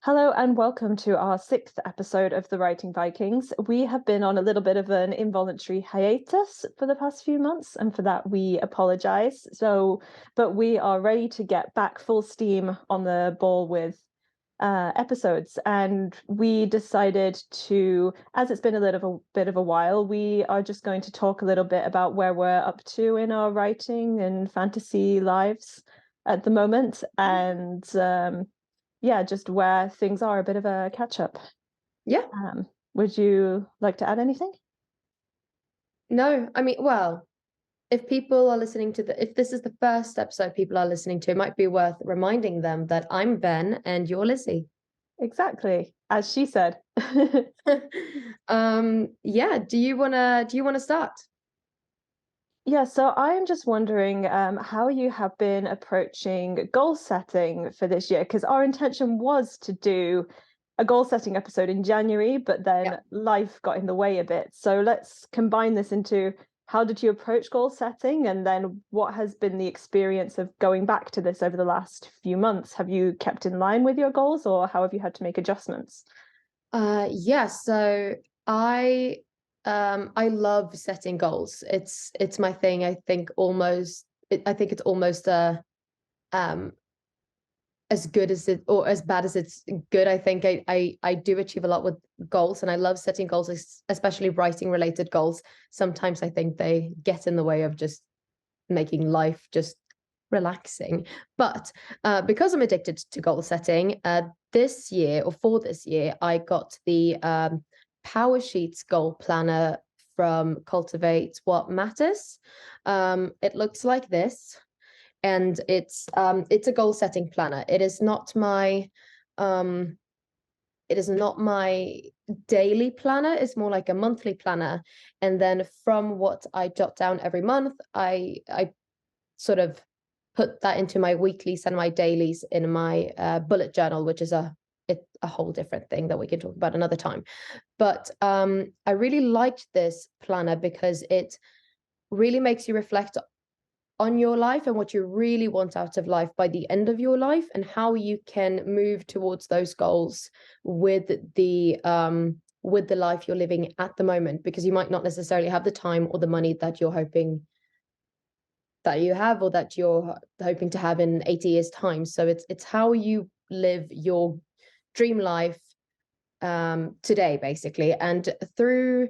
Hello and welcome to our sixth episode of the Writing Vikings. We have been on a little bit of an involuntary hiatus for the past few months, and for that we apologize. But we are ready to get back full steam on the ball with episodes, and we decided to, as it's been a little bit of a while, we are just going to talk a little bit about where we're up to in our writing and fantasy lives at the moment, and yeah, just where things are, a bit of a catch up. Yeah. Would you like to add anything? No, I mean, well, if people are listening to if this is the first episode people are listening to, it might be worth reminding them that I'm Ven and you're Lizzie. Exactly, as she said. Yeah, do you wanna start? Yeah, so I'm just wondering how you have been approaching goal setting for this year, because our intention was to do a goal setting episode in January, but then life got in the way a bit. So let's combine this into how did you approach goal setting, and then what has been the experience of going back to this over the last few months? Have you kept in line with your goals, or how have you had to make adjustments? Yeah, so I love setting goals. It's my thing. I think it's almost um as good as it or as bad as it's good. I think I do achieve a lot with goals, and I love setting goals, especially writing related goals. Sometimes I think they get in the way of just making life just relaxing. But because I'm addicted to goal setting, this year or for this year, I got the Power Sheets goal planner from Cultivate What Matters. It looks like this, and it's a goal setting planner. Um it is not my daily planner. It's more like a monthly planner, and then from what I jot down every month, I sort of put that into my weeklies and my dailies in my bullet journal, which is a whole different thing that we can talk about another time. But I really liked this planner because it really makes you reflect on your life and what you really want out of life by the end of your life, and how you can move towards those goals with the life you're living at the moment, because you might not necessarily have the time or the money that you're hoping that you have, or that you're hoping to have in 80 years time. So it's how you live your dream life today, basically. And through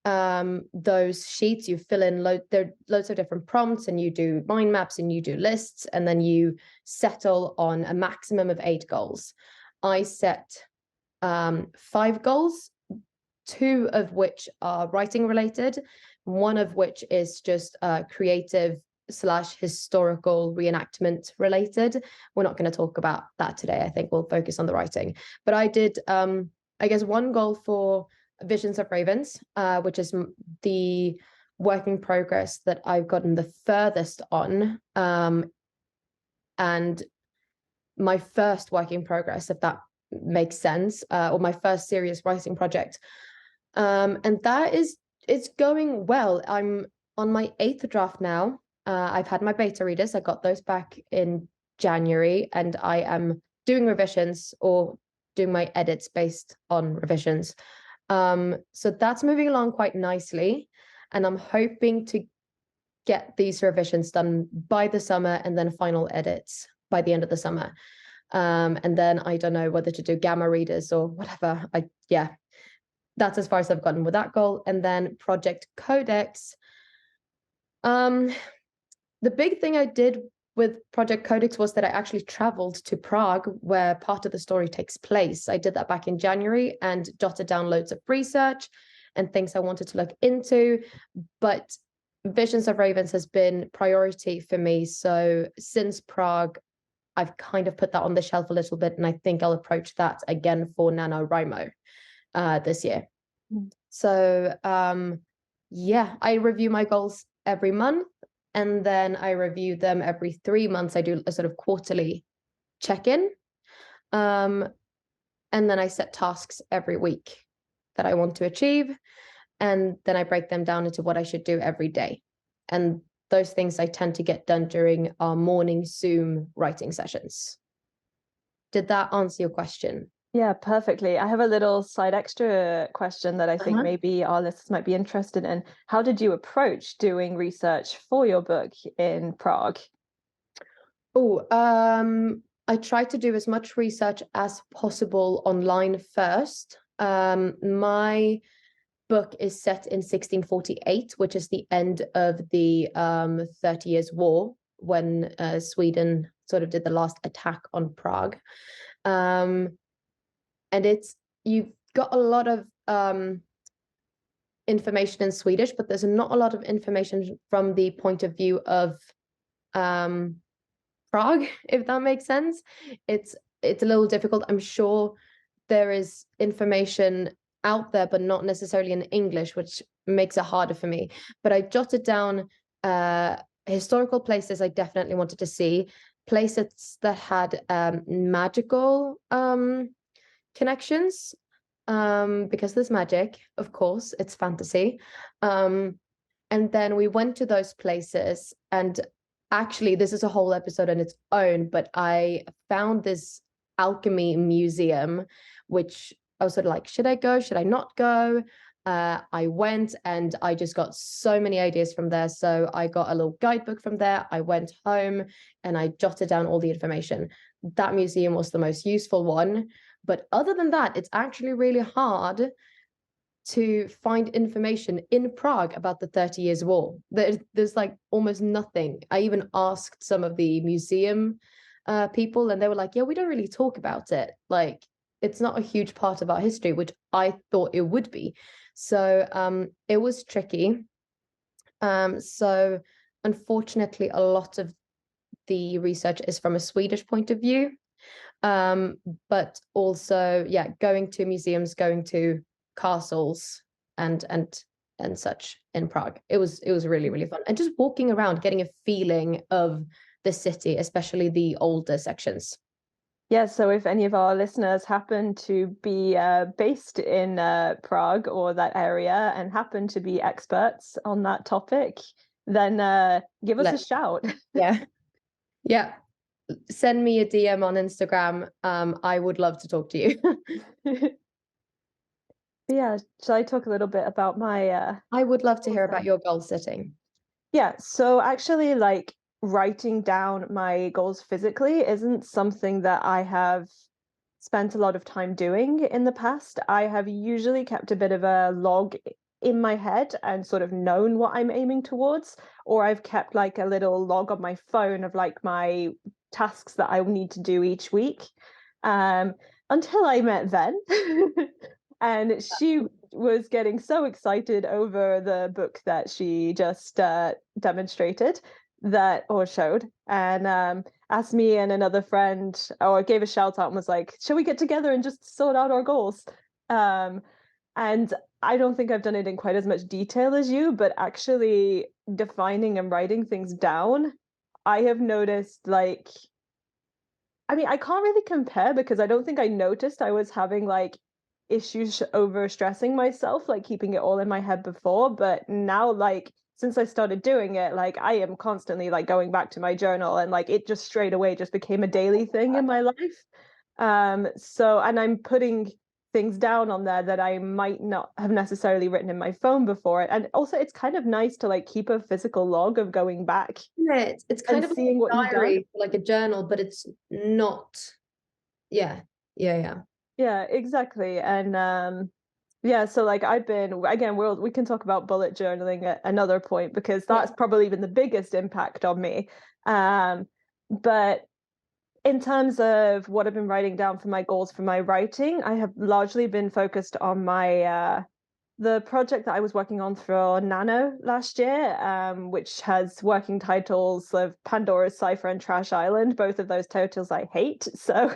those sheets, you fill in there are loads of different prompts, and you do mind maps and you do lists, and then you settle on a maximum of 8 goals. I set 5 goals, 2 of which are writing related, one of which is just creative / historical reenactment related. We're not going to talk about that today. I think we'll focus on the writing. But I did I guess one goal for Visions of Ravens, which is the work in progress that I've gotten the furthest on, and my first work in progress, if that makes sense, or my first serious writing project. And that is, it's going well. I'm on my 8th draft now. I've had my beta readers. I got those back in January, and I am doing revisions or doing my edits based on revisions. So that's moving along quite nicely, and I'm hoping to get these revisions done by the summer, and then final edits by the end of the summer. And then I don't know whether to do gamma readers or whatever. Yeah, that's as far as I've gotten with that goal. And then Project Codex. The big thing I did with Project Codex was that I actually traveled to Prague, where part of the story takes place. I did that back in January and jotted down loads of research and things I wanted to look into. But Visions of Ravens has been priority for me. So since Prague, I've kind of put that on the shelf a little bit, and I think I'll approach that again for NaNoWriMo this year. So yeah, I review my goals every month, and then I review them every 3 months. I do a sort of quarterly check-in. And then I set tasks every week that I want to achieve, and then I break them down into what I should do every day. And those things I tend to get done during our morning Zoom writing sessions. Did that answer your question? Yeah, perfectly. I have a little side extra question that I think Uh-huh. maybe our listeners might be interested in. How did you approach doing research for your book in Prague? Oh, I try to do as much research as possible online first. My book is set in 1648, which is the end of the 30 Years' War, when Sweden sort of did the last attack on Prague. Um, and you've got a lot of information in Swedish, but there's not a lot of information from the point of view of um, Prague, if that makes sense. It's a little difficult. I'm sure there is information out there, but not necessarily in English, which makes it harder for me. But I jotted down historical places I definitely wanted to see, places that had magical connections, because there's magic, of course, it's fantasy. And then we went to those places, and actually, this is a whole episode on its own, but I found this alchemy museum, which I was sort of like, should I go? Should I not go? I went and I just got so many ideas from there. So I got a little guidebook from there. I went home and I jotted down all the information. That museum was the most useful one. But other than that, it's actually really hard to find information in Prague about the 30 Years' War. There's like almost nothing. I even asked some of the museum people, and they were like, yeah, we don't really talk about it. Like, it's not a huge part of our history, which I thought it would be. So it was tricky. So unfortunately, a lot of the research is from a Swedish point of view. But also, yeah, going to museums, going to castles and such in Prague. It was really, really fun. And just walking around, getting a feeling of the city, especially the older sections. Yeah, so if any of our listeners happen to be based in Prague or that area and happen to be experts on that topic, then give us a shout. Yeah. Yeah. Send me a DM on Instagram. I would love to talk to you. Yeah, shall I talk a little bit about my I would love to goals hear about then? your goal setting. Yeah, so actually, like writing down my goals physically isn't something that I have spent a lot of time doing in the past. I have usually kept a bit of a log in my head and sort of known what I'm aiming towards, or I've kept like a little log on my phone of like my tasks that I need to do each week. Until I met Ven. And she was getting so excited over the book that she just demonstrated that or showed, and asked me and another friend, or gave a shout out and was like, shall we get together and just sort out our goals? And I don't think I've done it in quite as much detail as you, but actually defining and writing things down, I have noticed like, I mean, I can't really compare because I don't think I noticed I was having like issues over stressing myself, like keeping it all in my head before. But now, like, since I started doing it, like, I am constantly like going back to my journal and like it just straight away just became a daily thing in my life. So, and I'm putting things down on there that I might not have necessarily written in my phone before. And also, it's kind of nice to like keep a physical log of going back Yeah, it's kind and of like seeing what a you've done. diary, like a journal, but it's not. Yeah, yeah. Yeah, exactly. And yeah, so like I've been again, we can talk about bullet journaling at another point because Yeah. that's probably been the biggest impact on me. But in terms of what I've been writing down for my goals for my writing, I have largely been focused on my the project that I was working on for Nano last year, which has working titles of Pandora's Cipher and Trash Island. Both of those titles I hate. So,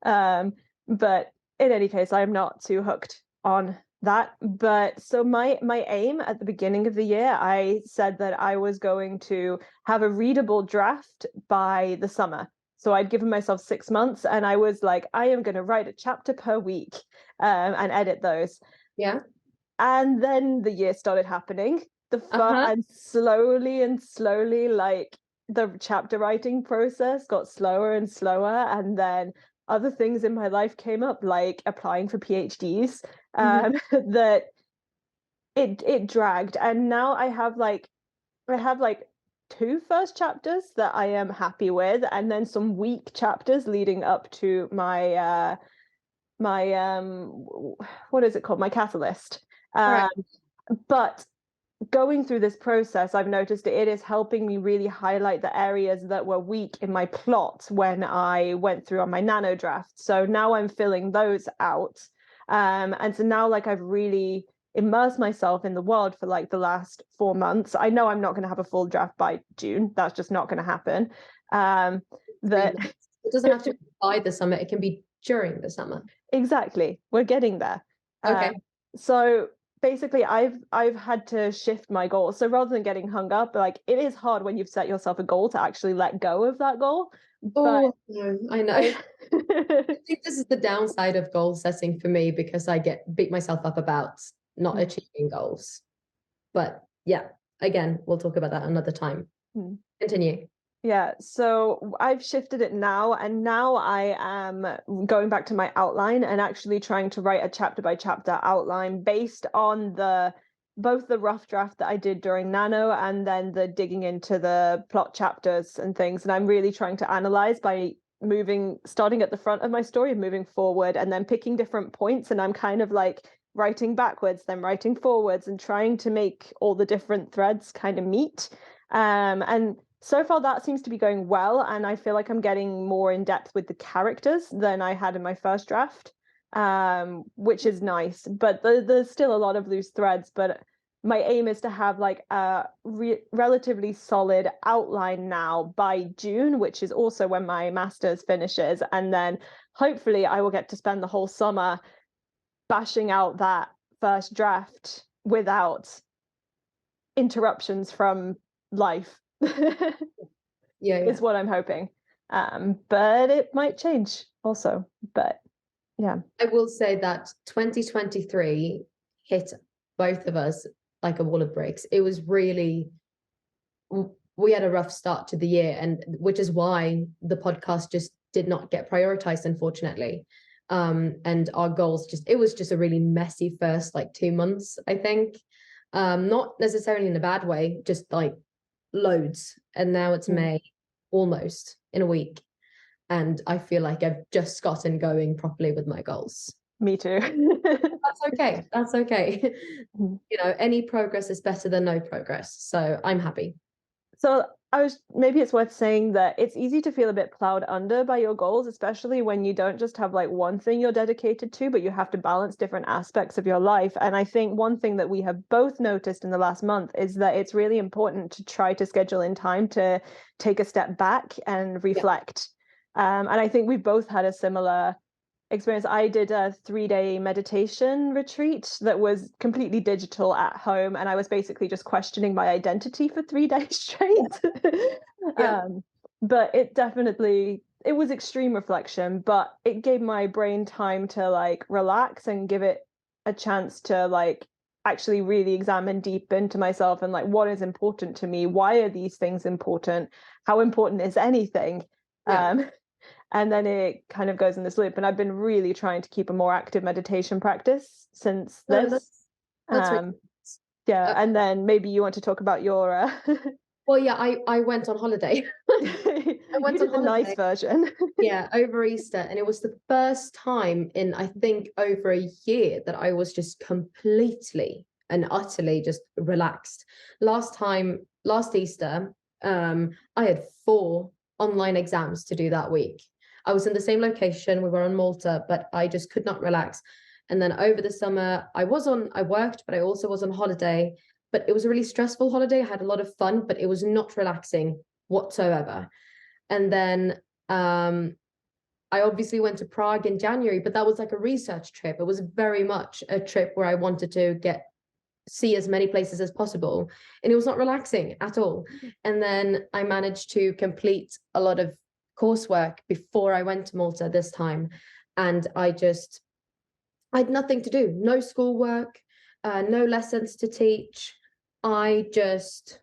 but in any case, I'm not too hooked on that. But so my aim at the beginning of the year, I said that I was going to have a readable draft by the summer. So I'd given myself 6 months, and I was like, I am going to write a chapter per week and edit those. Yeah. And then the year started happening. Uh-huh. And slowly, like the chapter writing process got slower and slower. And then other things in my life came up, like applying for PhDs, that it dragged. And now I have like two first chapters that I am happy with, and then some weak chapters leading up to my what is it called? My catalyst. Right. But going through this process, I've noticed it is helping me really highlight the areas that were weak in my plot when I went through on my nano draft. So now I'm filling those out. And so now like I've really immersed myself in the world for like the last 4 months. I know I'm not going to have a full draft by June. That's just not going to happen. That it doesn't have to be by the summer, it can be during the summer. Exactly. We're getting there. Okay. So basically I've had to shift my goal. So rather than getting hung up, like it is hard when you've set yourself a goal to actually let go of that goal. Oh, no, I know. I think this is the downside of goal setting for me, because I get beat myself up about not achieving goals. But yeah, again, we'll talk about that another time. Continue. Yeah, so I've shifted it now, and now I am going back to my outline and actually trying to write a chapter by chapter outline based on both the rough draft that I did during Nano and then the digging into the plot chapters and things. And I'm really trying to analyze by starting at the front of my story and moving forward, and then picking different points. And I'm kind of like writing backwards, then writing forwards, and trying to make all the different threads kind of meet. And so far that seems to be going well, and I feel like I'm getting more in depth with the characters than I had in my first draft, which is nice. But there's still a lot of loose threads. But my aim is to have like a relatively solid outline now by June, which is also when my master's finishes, and then hopefully I will get to spend the whole summer bashing out that first draft without interruptions from life. Is what I'm hoping. But it might change also. But yeah, I will say that 2023 hit both of us like a wall of bricks. It was really, we had a rough start to the year, and which is why the podcast just did not get prioritized, unfortunately. And our goals it was just a really messy first like 2 months, I think. Not necessarily in a bad way, just like loads. And now it's May, almost in a week, and I feel like I've just gotten going properly with my goals. Me too. That's okay. You know, any progress is better than no progress, so I'm happy. So maybe it's worth saying that it's easy to feel a bit plowed under by your goals, especially when you don't just have like one thing you're dedicated to, but you have to balance different aspects of your life. And I think one thing that we have both noticed in the last month is that it's really important to try to schedule in time to take a step back and reflect. And I think we've both had a similar experience. I did a 3-day meditation retreat that was completely digital at home, and I was basically just questioning my identity for 3 days straight. But it was extreme reflection, but it gave my brain time to like relax and give it a chance to like actually really examine deep into myself and like what is important to me, why are these things important, how important is anything. And then it kind of goes in this loop. And I've been really trying to keep a more active meditation practice since this. That's really nice. And then maybe you want to talk about your well, yeah, I went on holiday. I went on the nice version. Over Easter, and it was the first time in I think over a year that I was just completely and utterly just relaxed. Last Easter, I had 4 online exams to do that week. I was in the same location, we were on Malta, but I just could not relax. And then over the summer, I worked, but I also was on holiday. But it was a really stressful holiday. I had a lot of fun, but it was not relaxing whatsoever. And then I obviously went to Prague in January, but that was like a research trip. It was very much a trip where I wanted to see as many places as possible. And it was not relaxing at all. And then I managed to complete a lot of coursework before I went to Malta this time. And I had nothing to do, no schoolwork, no lessons to teach. I just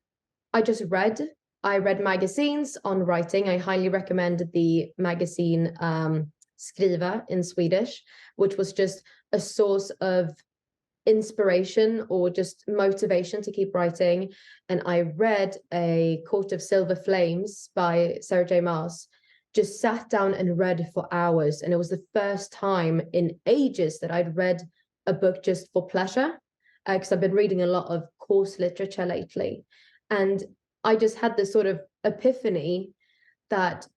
read. I read magazines on writing. I highly recommend the magazine skriva in Swedish, which was just a source of inspiration or just motivation to keep writing. And I read A Court of Silver Flames by Sarah J. Maas, just sat down and read for hours. And it was the first time in ages that I'd read a book just for pleasure, because I've been reading a lot of course literature lately. And I just had this sort of epiphany that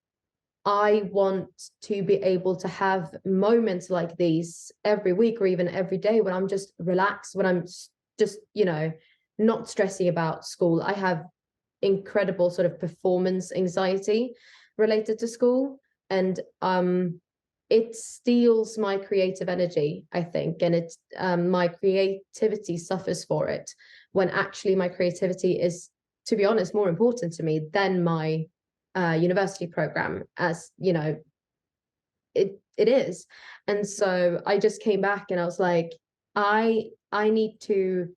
I want to be able to have moments like these every week or even every day when I'm just relaxed, when I'm just, not stressing about school. I have incredible sort of performance anxiety related to school, and it steals my creative energy, I think, and it's my creativity suffers for it, when actually my creativity is, to be honest, more important to me than my university program, as it is. And so I just came back and I was like, I need to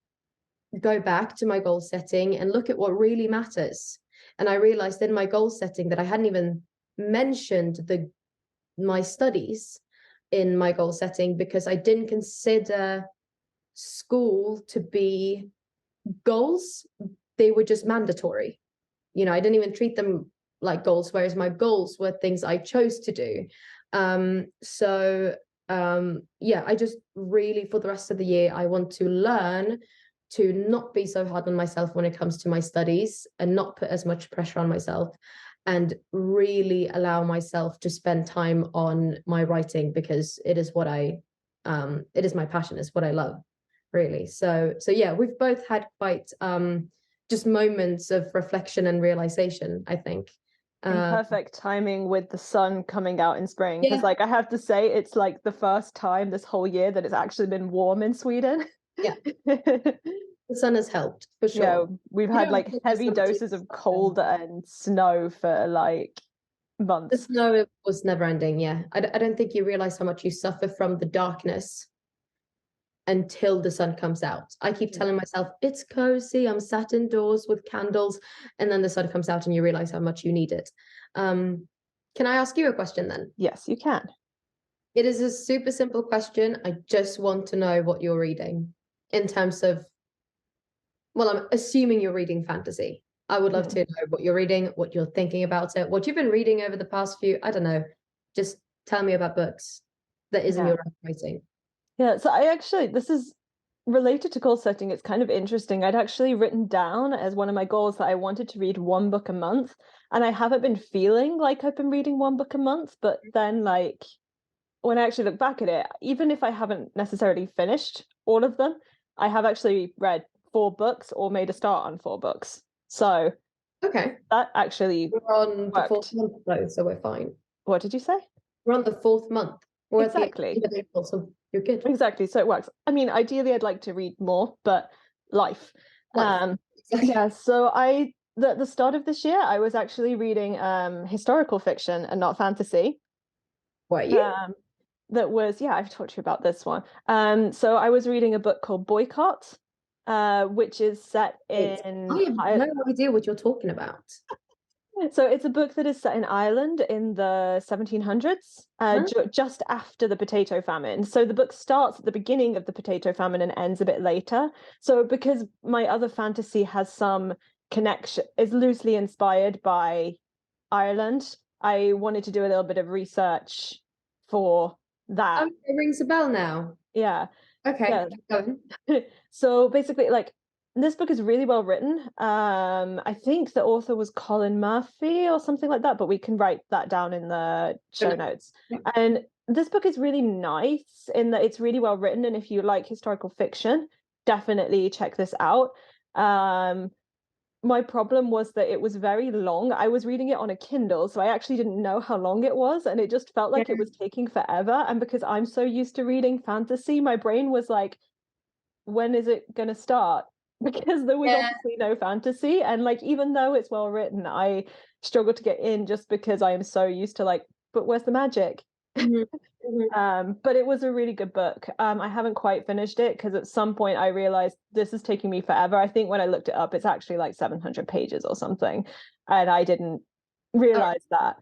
go back to my goal setting and look at what really matters. And I realized in my goal setting that I hadn't even mentioned my studies in my goal setting, because I didn't consider school to be goals. They were just mandatory. I didn't even treat them like goals, whereas my goals were things I chose to do. I just really, for the rest of the year, I want to learn to not be so hard on myself when it comes to my studies, and not put as much pressure on myself, and really allow myself to spend time on my writing, because it is it is my passion, it's what I love, really. So yeah, we've both had quite just moments of reflection and realization, I think. Perfect timing with the sun coming out in spring, because I have to say, it's like the first time this whole year that it's actually been warm in Sweden. Yeah. The sun has helped, for sure. Yeah, we've had like heavy doses of cold and snow for like months. The snow was never ending. Yeah, I don't think you realize how much you suffer from the darkness until the sun comes out. I keep telling myself it's cozy, I'm sat indoors with candles, and then the sun comes out and you realize how much you need it. Can I ask you a question then? Yes, you can. It is a super simple question. I just want to know what you're reading in terms of, well, I'm assuming you're reading fantasy. I would love to know what you're reading, what you're thinking about it, what you've been reading over the past few, I don't know, just tell me about books that isn't your writing. Yeah, so this is related to goal setting. It's kind of interesting. I'd actually written down as one of my goals that I wanted to read one book a month, and I haven't been feeling like I've been reading one book a month. But then, like, when I actually look back at it, even if I haven't necessarily finished all of them, I have actually read 4 books or made a start on 4 books. So okay, that actually we're on the 4th month though, so we're fine. What did you say? We're on the 4th month. We're exactly. at the end of April, so you're good. Exactly. So it works. I mean, ideally, I'd like to read more, but life. Exactly. Yeah. So the start of this year, I was actually reading historical fiction and not fantasy. Were you? That was, I've talked to you about this one. So I was reading a book called Boycott, which is set in. I have no idea what you're talking about. So it's a book that is set in Ireland in the 1700s, just after the potato famine. So the book starts at the beginning of the potato famine and ends a bit later. So because my other fantasy has some connection, is loosely inspired by Ireland, I wanted to do a little bit of research for that. Oh, it rings a bell now. Yeah. Okay. Yeah. So basically, like, this book is really well written. I think the author was Colin Murphy or something like that, but we can write that down in the show notes. Yeah. And this book is really nice in that it's really well written, and if you like historical fiction, definitely check this out. My problem was that it was very long. I was reading it on a Kindle, so I actually didn't know how long it was, and it just felt like it was taking forever. And because I'm so used to reading fantasy, my brain was like, when is it going to start? Because there was obviously no fantasy, and like, even though it's well written, I struggle to get in just because I am so used to, like, but where's the magic? But it was a really good book. I haven't quite finished it because at some point I realized this is taking me forever. I think when I looked it up, it's actually like 700 pages or something, and I didn't realize that.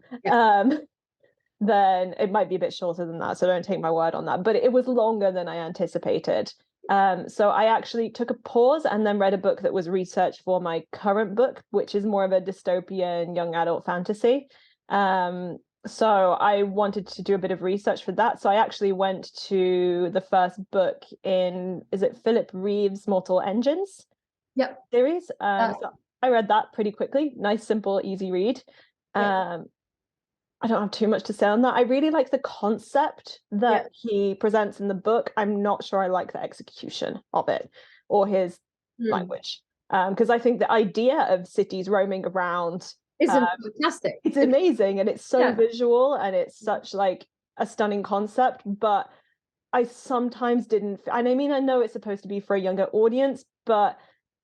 then it might be a bit shorter than that. So don't take my word on that. But it was longer than I anticipated. So I actually took a pause and then read a book that was research for my current book, which is more of a dystopian young adult fantasy. So I wanted to do a bit of research for that. So I actually went to the first book in, is it Philip Reeves' Mortal Engines series? So I read that pretty quickly. Nice, simple, easy read. I don't have too much to say on that. I really like the concept that he presents in the book. I'm not sure I like the execution of it or his language. Because I think the idea of cities roaming around is fantastic. It's amazing, and it's so visual, and it's such like a stunning concept. But I sometimes didn't, and I mean, I know it's supposed to be for a younger audience, but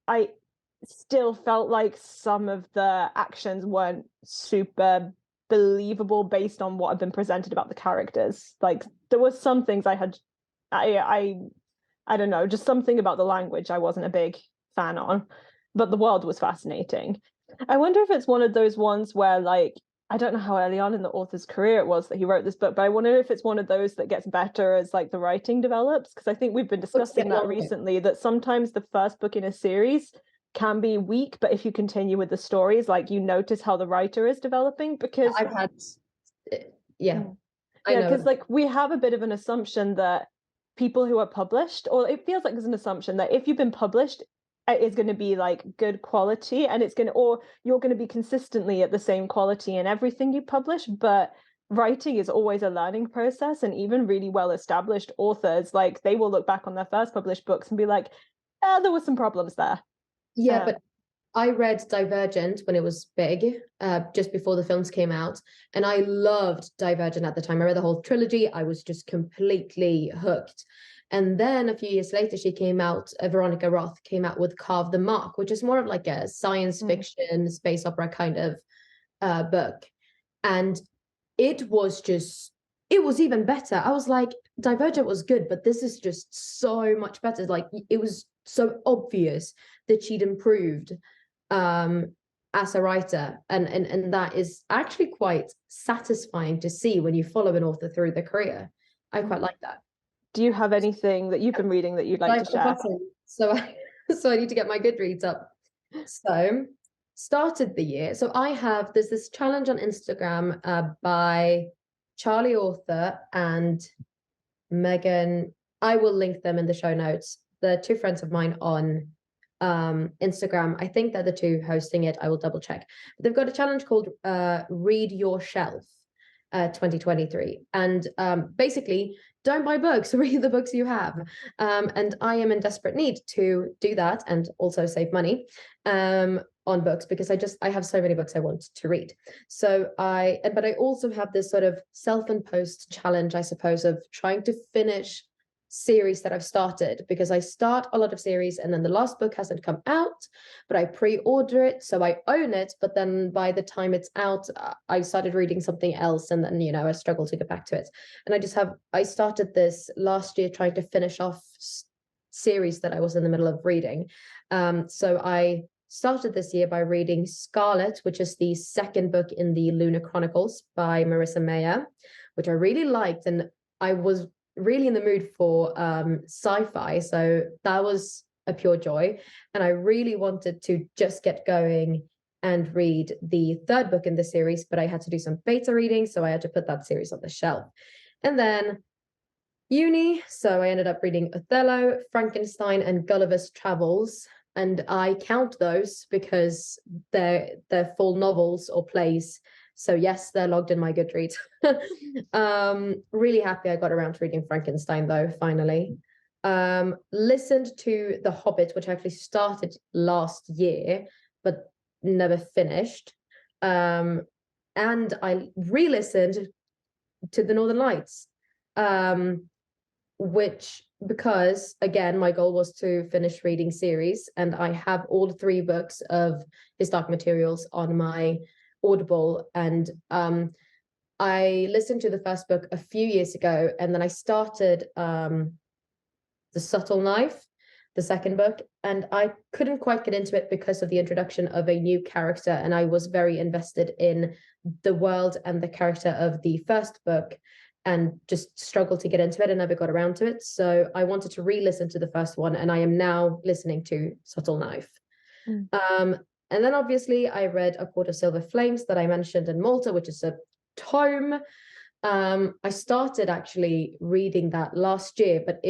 I still felt like some of the actions weren't super believable based on what had been presented about the characters. Like there was some things I don't know, just something about the language I wasn't a big fan on, but the world was fascinating. I wonder if it's one of those ones where, like, I don't know how early on in the author's career it was that he wrote this book, but I wonder if it's one of those that gets better as like the writing develops, because I think we've been discussing that recently, that sometimes the first book in a series can be weak, but if you continue with the stories, like you notice how the writer is developing. Because I've had because like we have a bit of an assumption that people who are published, or it feels like there's an assumption that if you've been published, it is going to be like good quality, and it's going to, or you're going to be consistently at the same quality in everything you publish. But writing is always a learning process, and even really well established authors, like they will look back on their first published books and be like, there were some problems there. But I read Divergent when it was big, just before the films came out, and I loved Divergent at the time. I read the whole trilogy. I was just completely hooked. And then a few years later, Veronica Roth came out with Carve the Mark, which is more of like a science fiction, space opera kind of book. And it was even better. I was like, Divergent was good, but this is just so much better. Like, it was so obvious that she'd improved as a writer, and that is actually quite satisfying to see when you follow an author through their career. I quite like that. Do you have anything that you've been reading that you'd like to share? So I need to get my Goodreads up. So started the year. So there's this challenge on Instagram by Charlie Author and Megan. I will link them in the show notes. They're two friends of mine on Instagram. I think they're the two hosting it. I will double check. But they've got a challenge called Read Your Shelf 2023. And basically, don't buy books, read the books you have. And I am in desperate need to do that and also save money on books, because I have so many books I want to read. But I also have this sort of self-imposed challenge, I suppose, of trying to finish series that I've started, because I start a lot of series and then the last book hasn't come out, but I pre-order it, so I own it, but then by the time it's out, I started reading something else, and then I struggle to get back to it. And I started this last year trying to finish off series that I was in the middle of reading. So I started this year by reading Scarlet, which is the second book in the Lunar Chronicles by Marissa Meyer, which I really liked, and I was really in the mood for sci-fi, so that was a pure joy. And I really wanted to just get going and read the third book in the series, but I had to do some beta reading, so I had to put that series on the shelf. And then uni, so I ended up reading Othello, Frankenstein, and Gulliver's Travels, and I count those because they're full novels or plays. So yes, they're logged in my Goodreads. Really happy I got around to reading Frankenstein, though, finally. Listened to The Hobbit, which I actually started last year, but never finished. And I re-listened to The Northern Lights, because, again, my goal was to finish reading series, and I have all 3 books of His Dark Materials on my Audible, and I listened to the first book a few years ago, and then I started The Subtle Knife, the second book, and I couldn't quite get into it because of the introduction of a new character, and I was very invested in the world and the character of the first book, and just struggled to get into it and never got around to it. So I wanted to re-listen to the first one, and I am now listening to Subtle Knife. And then obviously I read A Court of Silver Flames that I mentioned in Malta, which is a tome. I started actually reading that last year, but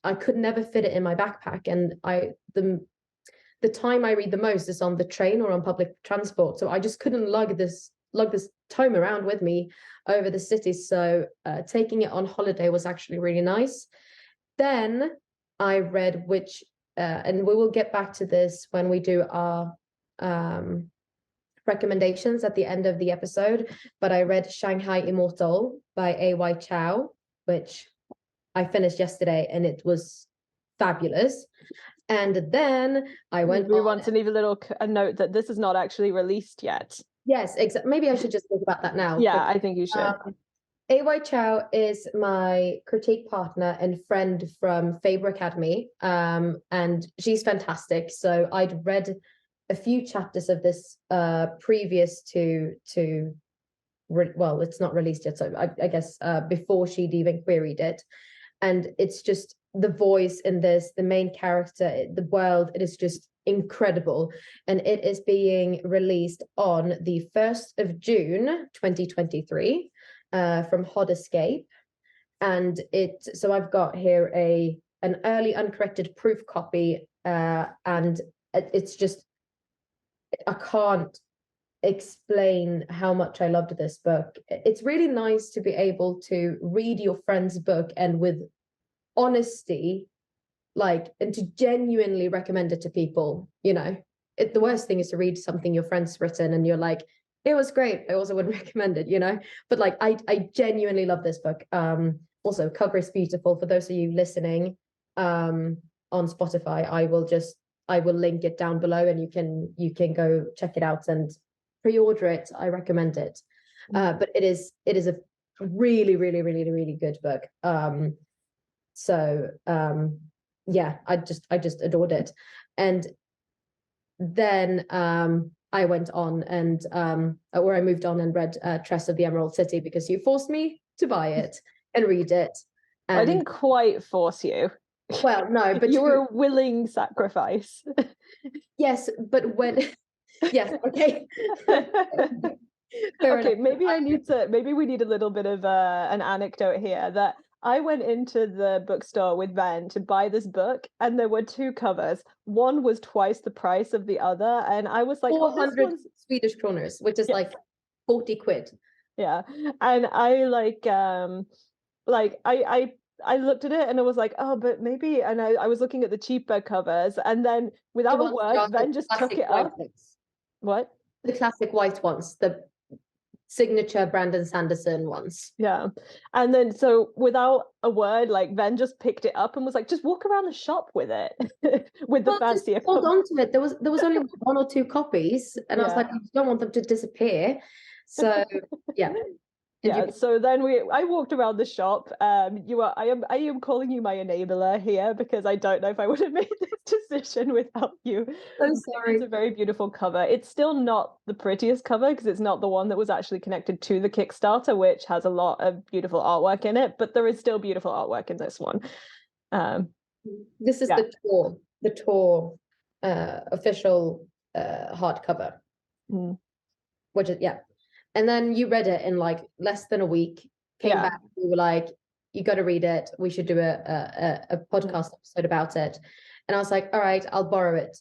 I could never fit it in my backpack, and the time I read the most is on the train or on public transport, so I just couldn't lug this tome around with me over the city. So taking it on holiday was actually really nice. Then I read and we will get back to this when we do our recommendations at the end of the episode, but I read Shanghai Immortal by A.Y. Chow, which I finished yesterday, and it was fabulous. And then I went we want to leave a note that this is not actually released yet. Yes, exactly. Maybe I should just talk about that now. Yeah, I think you should. A.Y. Chow is my critique partner and friend from Faber Academy, and she's fantastic. So I'd read a few chapters of this previous well, it's not released yet, so I guess before she'd even queried it. And it's just the voice in this, the main character, the world, it is just incredible. And it is being released on the 1st of June 2023 from Hot Escape. And so I've got here an early uncorrected proof copy, and it's just, I can't explain how much I loved this book. It's really nice to be able to read your friend's book and with honesty, and to genuinely recommend it to people. The worst thing is to read something your friend's written and you're like, it was great, I also wouldn't recommend it, but I genuinely love this book. Also, cover is beautiful. For those of you listening on Spotify, I will link it down below, and you can go check it out and pre-order it. I recommend it. But it is a really, really, really, really good book. Yeah, I just adored it. And then I went on and I moved on and read Tress of the Emerald City, because you forced me to buy it and read it. And I didn't quite force you. Well, no, but you were a willing sacrifice. Yes, but when yes, okay. Okay, maybe we need a little bit of an anecdote here, that I went into the bookstore with Ven to buy this book, and there were two covers. One was twice the price of the other, and I was like, 400 Swedish kroners, which is like 40 quid. Yeah, and I looked at it and I was like, oh, but maybe, and I was looking at the cheaper covers, and then without a word, Ven just took it up. What? The classic white ones, the signature Brandon Sanderson ones. Yeah. And then so without a word, Ven just picked it up and was like, just walk around the shop with it. With the fancier hold on to it. There was only one or two copies, and I was like, I don't want them to disappear. So yeah. So then I walked around the shop. I am calling you my enabler here, because I don't know if I would have made this decision without you. I'm sorry. It's a very beautiful cover. It's still not the prettiest cover, because it's not the one that was actually connected to the Kickstarter, which has a lot of beautiful artwork in it, but there is still beautiful artwork in this one. This is the tour official hardcover. Which is and then you read it in less than a week, came back, you were like, you got to read it, we should do a podcast episode about it. And I was like, all right, I'll borrow it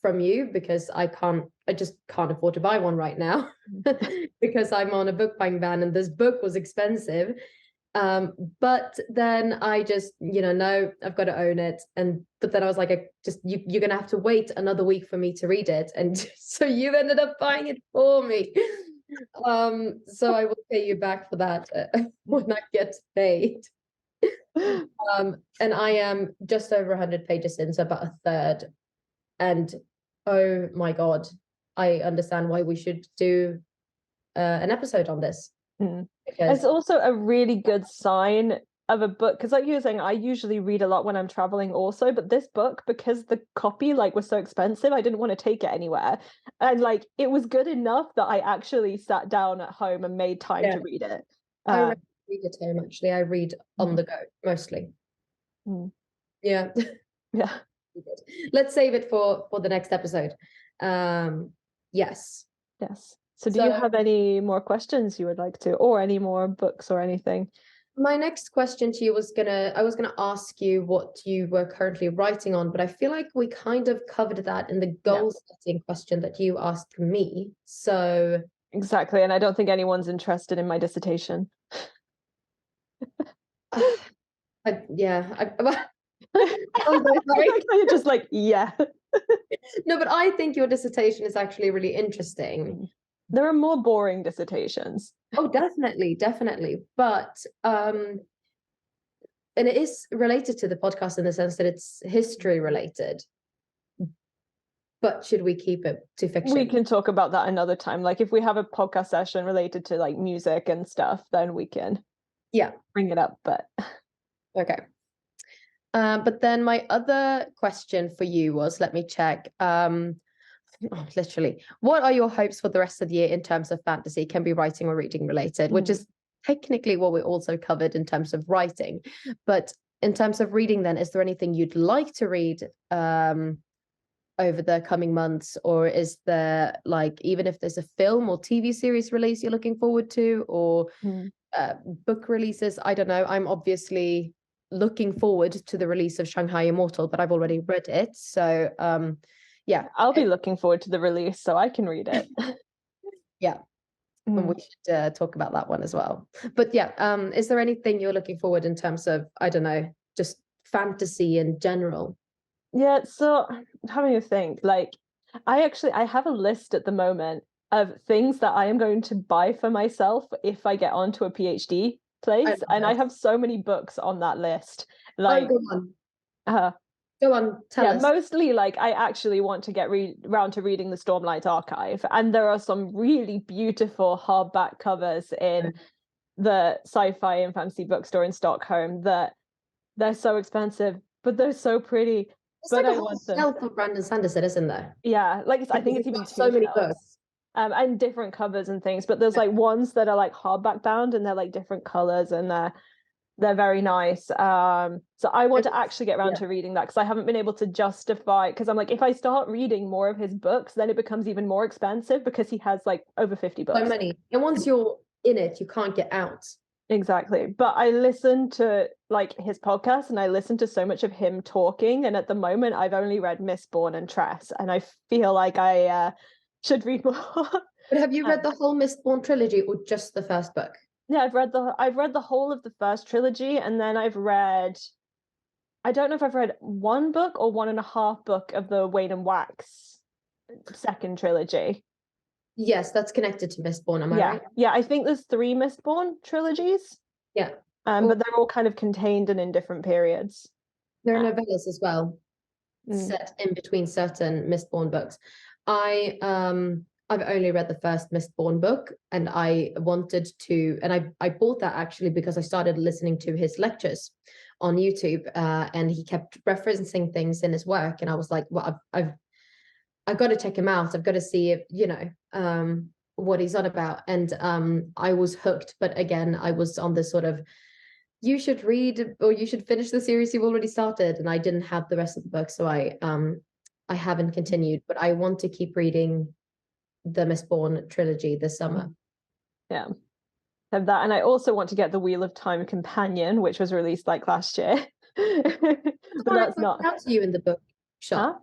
from you, because I just can't afford to buy one right now, because I'm on a book buying ban and this book was expensive. But then I just, no, I've got to own it. But then I was like, you're going to have to wait another week for me to read it. And so you ended up buying it for me. So I will pay you back for that when I get paid. And I am just over 100 pages in, so about a third. And oh my God, I understand why we should do an episode on this. It's also a really good sign of a book, because like you were saying, I usually read a lot when I'm traveling also, but this book, because the copy like was so expensive, I didn't want to take it anywhere, and like it was good enough that I actually sat down at home and made time to read it. I read at home, actually. I read on the go mostly. Yeah. Yeah. Let's save it for the next episode. Yes. So do you have any more questions you would like to, or any more books or anything? My next question to you I was gonna ask you what you were currently writing on, but I feel like we kind of covered that in the goal setting question that you asked me. So exactly, and I don't think anyone's interested in my dissertation. Yeah. I'm sorry. You're just like, yeah. No, but I think your dissertation is actually really interesting. There are more boring dissertations. Oh, definitely. But and it is related to the podcast in the sense that it's history related. But should we keep it to fiction? We can talk about that another time. Like if we have a podcast session related to like music and stuff, then we can bring it up. But okay. But then my other question for you was, let me check. Literally, what are your hopes for the rest of the year in terms of fantasy? Can be writing or reading related, which is technically what we also covered in terms of writing. But in terms of reading, then, is there anything you'd like to read over the coming months, or is there, like, even if there's a film or TV series release you're looking forward to, or book releases? I don't know. I'm obviously looking forward to the release of Shanghai Immortal, but I've already read it, so yeah, I'll be looking forward to the release so I can read it. And we should talk about that one as well. But yeah, is there anything you're looking forward in terms of, I don't know, just fantasy in general? Yeah, so I'm having to think, like I have a list at the moment of things that I am going to buy for myself if I get onto a PhD place, and I have so many books on that list. Like go on, tell us. Mostly like I actually want to get round to reading the Stormlight Archive, and there are some really beautiful hardback covers in the sci-fi and fantasy bookstore in Stockholm that they're so expensive, but they're so pretty. But like a whole shelf of Brandon Sanderson, isn't there? Yeah, like I think it's even so many books. And different covers and things, but there's like ones that are like hardback bound and they're like different colors, and they're very nice. So I want to actually get around to reading that, because I haven't been able to justify, because I'm like, if I start reading more of his books, then it becomes even more expensive, because he has like over 50 books. So many. And once you're in it, you can't get out. Exactly. But I listen to like his podcast, and I listen to so much of him talking, and at the moment I've only read Mistborn and Tress, and I feel like I should read more. But have you read the whole Mistborn trilogy, or just the first book? Yeah, I've read the whole of the first trilogy, and then I don't know if I've read one book or 1.5 book of the Wayne and Wax second trilogy. Yes, that's connected to Mistborn, am I right? Yeah, I think there's 3 Mistborn trilogies. Yeah. But they're all kind of contained and in different periods. There are novellas as well, set in between certain Mistborn books. I've only read the first Mistborn book, and I wanted to, and I bought that actually because I started listening to his lectures on YouTube, and he kept referencing things in his work, and I was like, well, I've got to check him out. I've got to see if, what he's on about. And I was hooked, but again, I was on this sort of, you should read, or you should finish the series you've already started, and I didn't have the rest of the book, so I haven't continued, but I want to keep reading the Mistborn trilogy this summer. Yeah, have that, and I also want to get the Wheel of Time Companion, which was released like last year. But that's not out to you in the book shop.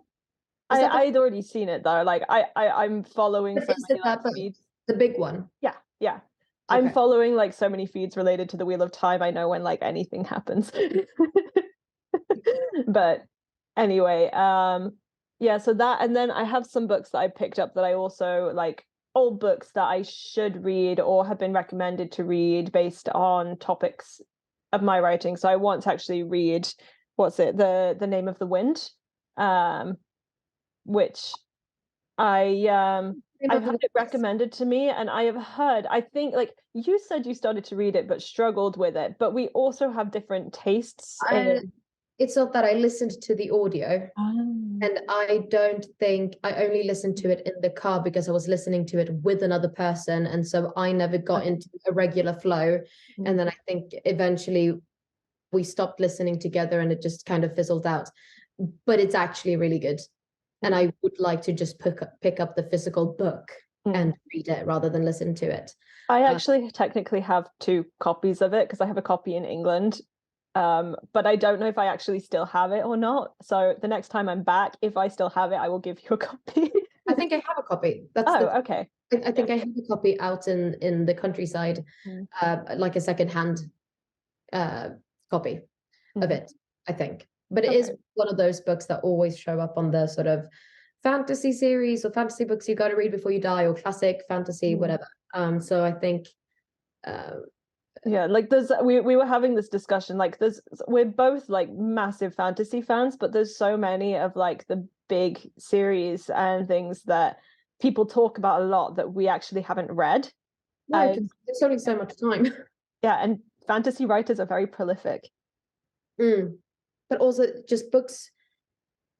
Huh? I'd already seen it though. Like I'm following so many feeds. The big one. Yeah. Okay. I'm following like so many feeds related to the Wheel of Time. I know when like anything happens. But anyway, yeah, so that, and then I have some books that I picked up that I also like, old books that I should read or have been recommended to read based on topics of my writing. So I want to actually read, the Name of the Wind, which I I've had it recommended to me, and I have heard, I think, like, you said you started to read it but struggled with it, but we also have different tastes in. It's not that I listened to the audio. Um, And I don't think I only listened to it in the car because I was listening to it with another person. And so I never got into a regular flow. And then I think eventually we stopped listening together and it just kind of fizzled out. But it's actually really good. And I would like to just pick up the physical book and read it rather than listen to it. I actually technically have 2 copies of it because I have a copy in England. But I don't know if I actually still have it or not. So the next time I'm back, if I still have it, I will give you a copy. I think I have a copy. Okay. I think I have a copy out in the countryside, like a secondhand copy of it, I think. But it is one of those books that always show up on the sort of fantasy series or fantasy books you got to read before you die, or classic fantasy, whatever. So I think yeah, like we were having this discussion, like we're both like massive fantasy fans, but there's so many of like the big series and things that people talk about a lot that we actually haven't read. Yeah, there's only so much time. Yeah, and fantasy writers are very prolific. But also just books,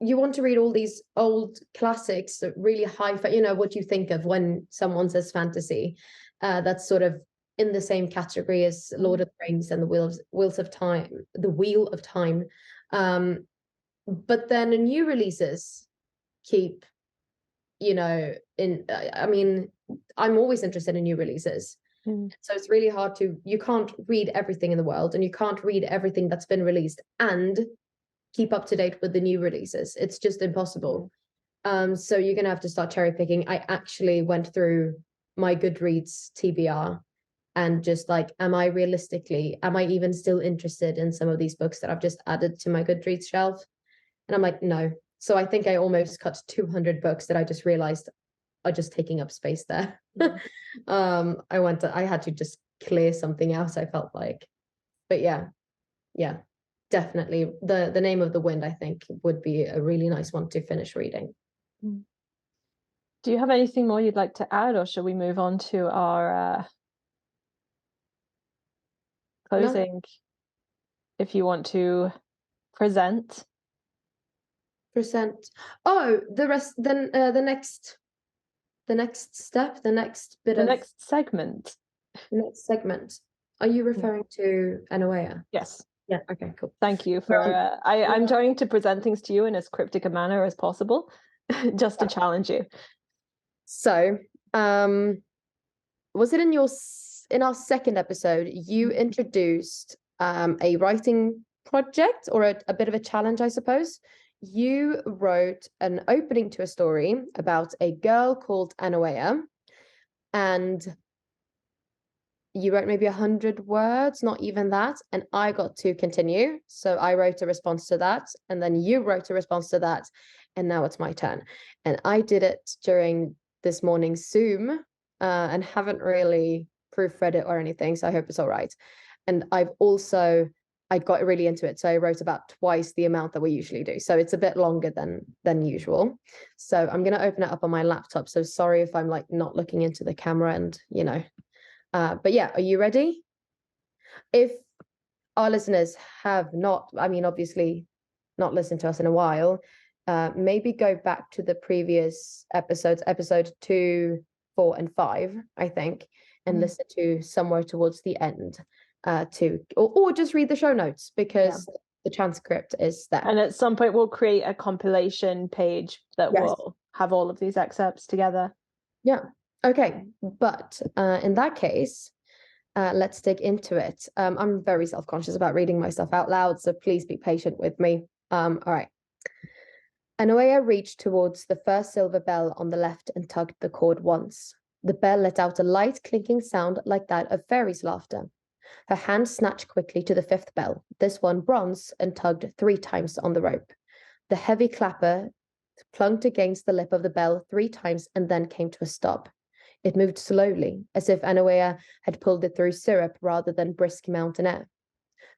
you want to read all these old classics, really high, what you think of when someone says fantasy. That's sort of in the same category as Lord of the Rings and the Wheels of Time, the Wheel of Time. But then the new releases keep, I mean, I'm always interested in new releases. So it's really hard you can't read everything in the world, and you can't read everything that's been released and keep up to date with the new releases. It's just impossible. So you're going to have to start cherry picking. I actually went through my Goodreads TBR and just like, am I even still interested in some of these books that I've just added to my Goodreads shelf? And I'm like, no. So I think I almost cut 200 books that I just realized are just taking up space there. I had to just clear something else, I felt like. But yeah, definitely. The Name of the Wind, I think, would be a really nice one to finish reading. Do you have anything more you'd like to add, or shall we move on to our closing? No. If you want to present. Oh, the rest, then the next step, the next segment. The next segment. Are you referring to Anuhea? Yes. Yeah. Okay, cool. Thank you for I'm trying to present things to you in as cryptic a manner as possible, just to challenge you. So, was it in our second episode, you introduced a writing project, or a bit of a challenge, I suppose. You wrote an opening to a story about a girl called Anuhea, and you wrote maybe 100 words, not even that, and I got to continue. So I wrote a response to that, and then you wrote a response to that, and now it's my turn. And I did it during this morning's Zoom, and haven't really proofread it or anything, so I hope it's all right. And I got really into it, so I wrote about twice the amount that we usually do. So it's a bit longer than usual. So I'm going to open it up on my laptop. So sorry if I'm like not looking into the camera and, but yeah, are you ready? If our listeners have not, obviously not listened to us in a while, maybe go back to the previous episodes, episode 2, 4, and 5, I think, and listen to somewhere towards the end. Or just read the show notes, because the transcript is there. And at some point we'll create a compilation page that will have all of these excerpts together. Yeah. Okay. But in that case, let's dig into it. I'm very self-conscious about reading myself out loud, so please be patient with me. All right. Anuhea reached towards the first silver bell on the left and tugged the cord once. The bell let out a light clinking sound like that of fairies' laughter. Her hand snatched quickly to the 5th bell, this one bronze, and tugged 3 times on the rope. The heavy clapper clunked against the lip of the bell 3 times and then came to a stop. It moved slowly, as if Anuhea had pulled it through syrup rather than brisk mountain air.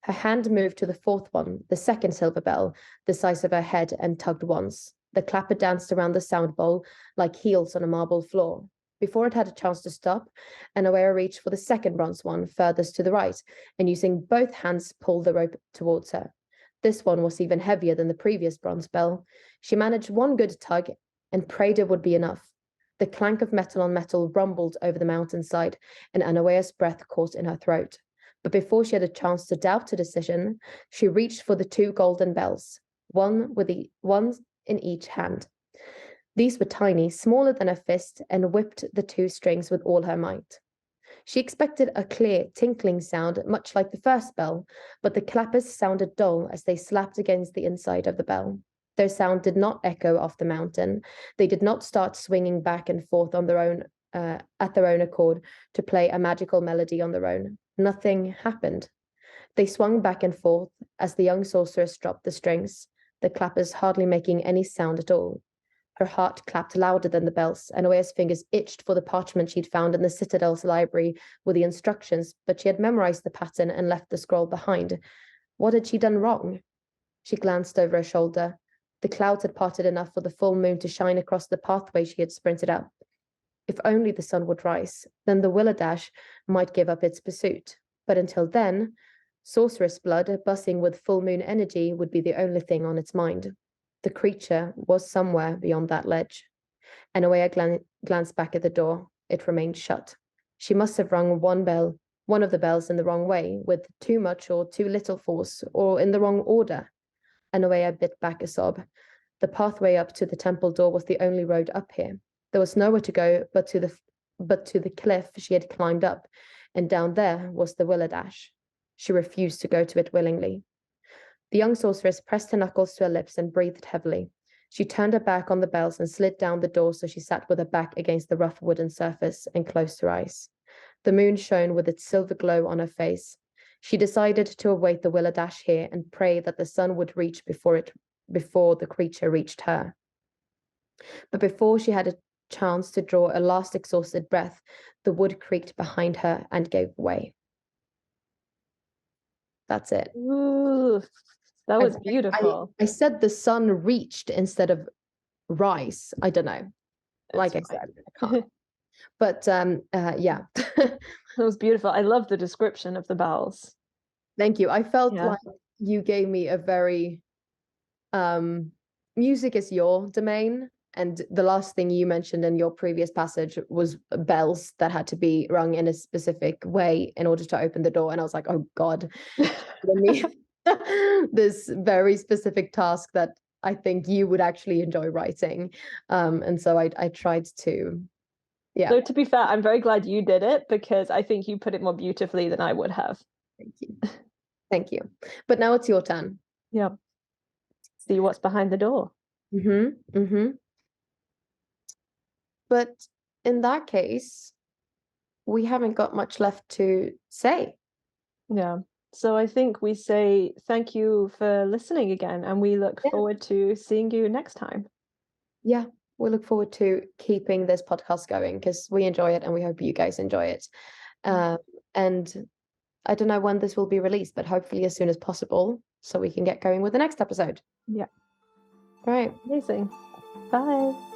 Her hand moved to the 4th one, the 2nd silver bell, the size of her head, and tugged once. The clapper danced around the sound bowl like heels on a marble floor. Before it had a chance to stop, Anuhea reached for the second bronze one, furthest to the right, and using both hands pulled the rope towards her. This one was even heavier than the previous bronze bell. She managed one good tug and prayed it would be enough. The clank of metal on metal rumbled over the mountainside, and Anuhea's breath caught in her throat. But before she had a chance to doubt her decision, she reached for the two golden bells, one in each hand. These were tiny, smaller than a fist, and whipped the two strings with all her might. She expected a clear, tinkling sound, much like the first bell, but the clappers sounded dull as they slapped against the inside of the bell. Their sound did not echo off the mountain. They did not start swinging back and forth on their own, at their own accord to play a magical melody on their own. Nothing happened. They swung back and forth as the young sorceress dropped the strings, the clappers hardly making any sound at all. Her heart clapped louder than the bells, and Anuhea's fingers itched for the parchment she'd found in the Citadel's library with the instructions, but she had memorized the pattern and left the scroll behind. What had she done wrong? She glanced over her shoulder. The clouds had parted enough for the full moon to shine across the pathway she had sprinted up. If only the sun would rise, then the Willardash might give up its pursuit. But until then, sorceress blood, buzzing with full moon energy, would be the only thing on its mind. The creature was somewhere beyond that ledge. Anuhea glanced back at the door. It remained shut. She must have rung one of the bells in the wrong way, with too much or too little force, or in the wrong order. Anuhea bit back a sob. The pathway up to the temple door was the only road up here. There was nowhere to go but to the cliff she had climbed up, and down there was the Willardash. She refused to go to it willingly. The young sorceress pressed her knuckles to her lips and breathed heavily. She turned her back on the bells and slid down the door so she sat with her back against the rough wooden surface and closed her eyes. The moon shone with its silver glow on her face. She decided to await the Willardash here and pray that the sun would reach before the creature reached her. But before she had a chance to draw a last exhausted breath, the wood creaked behind her and gave way. That's it. Ooh, that was beautiful. I said the sun reached instead of rise. I don't know. Like That's I fine. said, I can't. But yeah. That was beautiful. I love the description of the bells. Thank you. I felt like you gave me a very music is your domain. And the last thing you mentioned in your previous passage was bells that had to be rung in a specific way in order to open the door. And I was like, oh God, this very specific task that I think you would actually enjoy writing. And so I tried to, yeah. So to be fair, I'm very glad you did it because I think you put it more beautifully than I would have. Thank you. Thank you. But now it's your turn. Yeah. See what's behind the door. But in that case, we haven't got much left to say. Yeah. So I think we say thank you for listening again, and we look forward to seeing you next time. Yeah, we look forward to keeping this podcast going because we enjoy it and we hope you guys enjoy it. And I don't know when this will be released, but hopefully as soon as possible so we can get going with the next episode. Yeah. All right. Amazing. Bye.